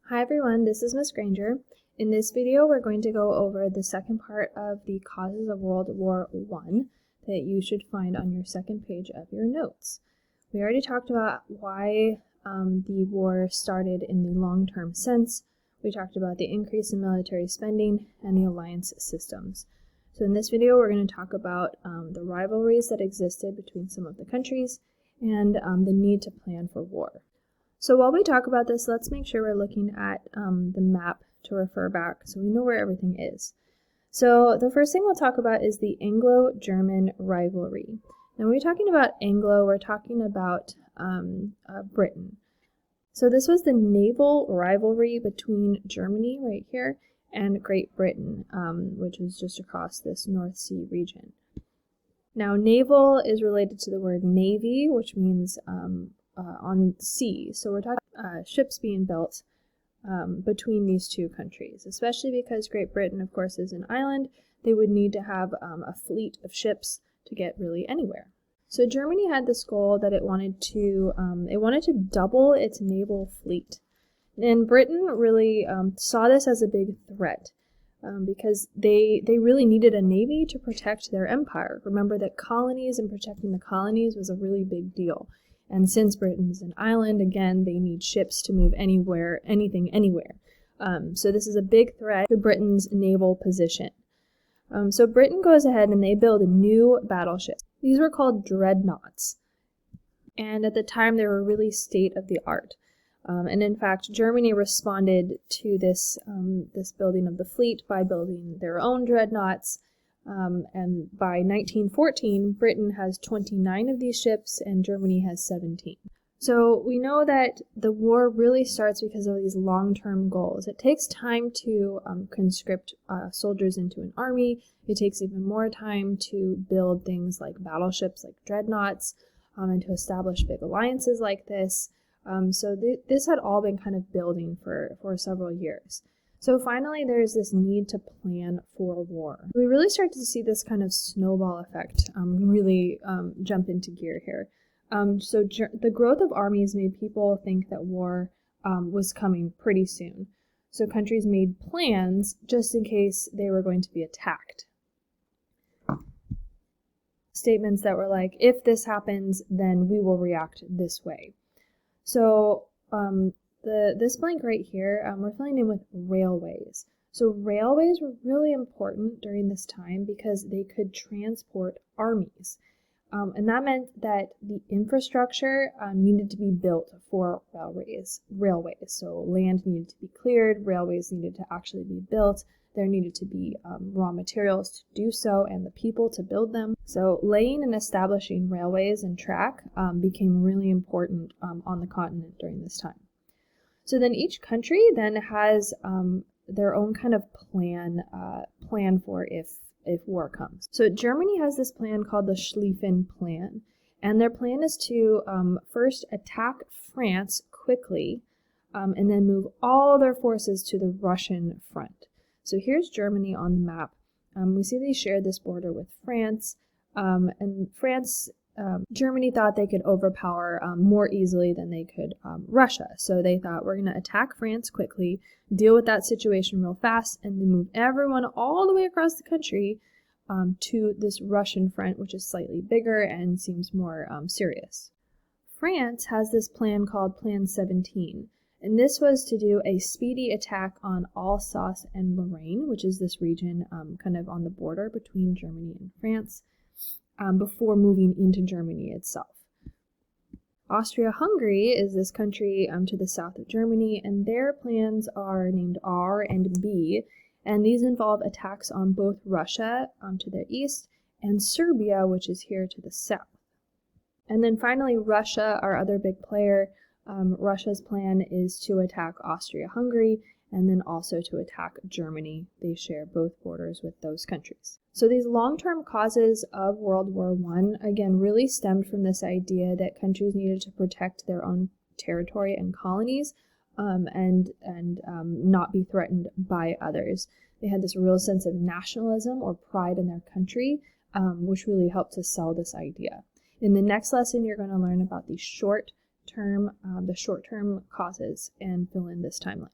Hi everyone, this is Ms. Granger. In this video, we're going to go over the second part of the causes of World War I that you should find on your second page of your notes. We already talked about why the war started in the long-term sense. We talked about the increase in military spending and the alliance systems. So in this video, we're going to talk about the rivalries that existed between some of the countries and the need to plan for war. So while we talk about this, let's make sure we're looking at the map to refer back so we know where everything is. So the first thing we'll talk about is the Anglo-German Rivalry. Now when we're talking about Anglo, we're talking about Britain. So this was the naval rivalry between Germany right here and Great Britain, which is just across this North Sea region. Now naval is related to the word navy, which means on sea. So we're talking ships being built between these two countries, especially because Great Britain, of course, is an island. They would need to have a fleet of ships to get really anywhere. So Germany had this goal that it wanted to double its naval fleet. And Britain really saw this as a big threat because they really needed a navy to protect their empire. Remember that colonies and protecting the colonies was a really big deal. And since Britain's an island, again, they need ships to move anywhere, anything, anywhere. So this is a big threat to Britain's naval position. So Britain goes ahead and they build new battleships. These were called dreadnoughts. And at the time, they were really state-of-the-art. And in fact, Germany responded to this building of the fleet by building their own dreadnoughts. And by 1914, Britain has 29 of these ships and Germany has 17. So we know that the war really starts because of these long-term goals. It takes time to conscript soldiers into an army. It takes even more time to build things like battleships like dreadnoughts and to establish big alliances like this. So this had all been kind of building for several years. So finally, there's this need to plan for war. We really start to see this kind of snowball effect really jump into gear here. The growth of armies made people think that war was coming pretty soon. So countries made plans just in case they were going to be attacked. Statements that were like, if this happens, then we will react this way. So this blank right here, we're filling in with railways. So railways were really important during this time because they could transport armies. And that meant that the infrastructure needed to be built for railways. So land needed to be cleared, railways needed to actually be built, there needed to be raw materials to do so and the people to build them. So laying and establishing railways and track became really important on the continent during this time. So then each country then has their own kind of plan for if war comes. So Germany has this plan called the Schlieffen Plan, and their plan is to first attack France quickly and then move all their forces to the Russian front. So here's Germany on the map. We see they share this border with France, and Germany thought they could overpower more easily than they could Russia. So they thought, we're going to attack France quickly, deal with that situation real fast, and then move everyone all the way across the country to this Russian front, which is slightly bigger and seems more serious. France has this plan called Plan 17. And this was to do a speedy attack on Alsace and Lorraine, which is this region kind of on the border between Germany and France, before moving into Germany itself. Austria-Hungary is this country to the south of Germany, and their plans are named R and B, and these involve attacks on both Russia to the east and Serbia, which is here to the south. And then finally, Russia, our other big player, Russia's plan is to attack Austria-Hungary and then also to attack Germany. They share both borders with those countries. So these long-term causes of World War I, again, really stemmed from this idea that countries needed to protect their own territory and colonies and not be threatened by others. They had this real sense of nationalism or pride in their country, which really helped to sell this idea. In the next lesson, you're going to learn about the short-term causes and fill in this timeline.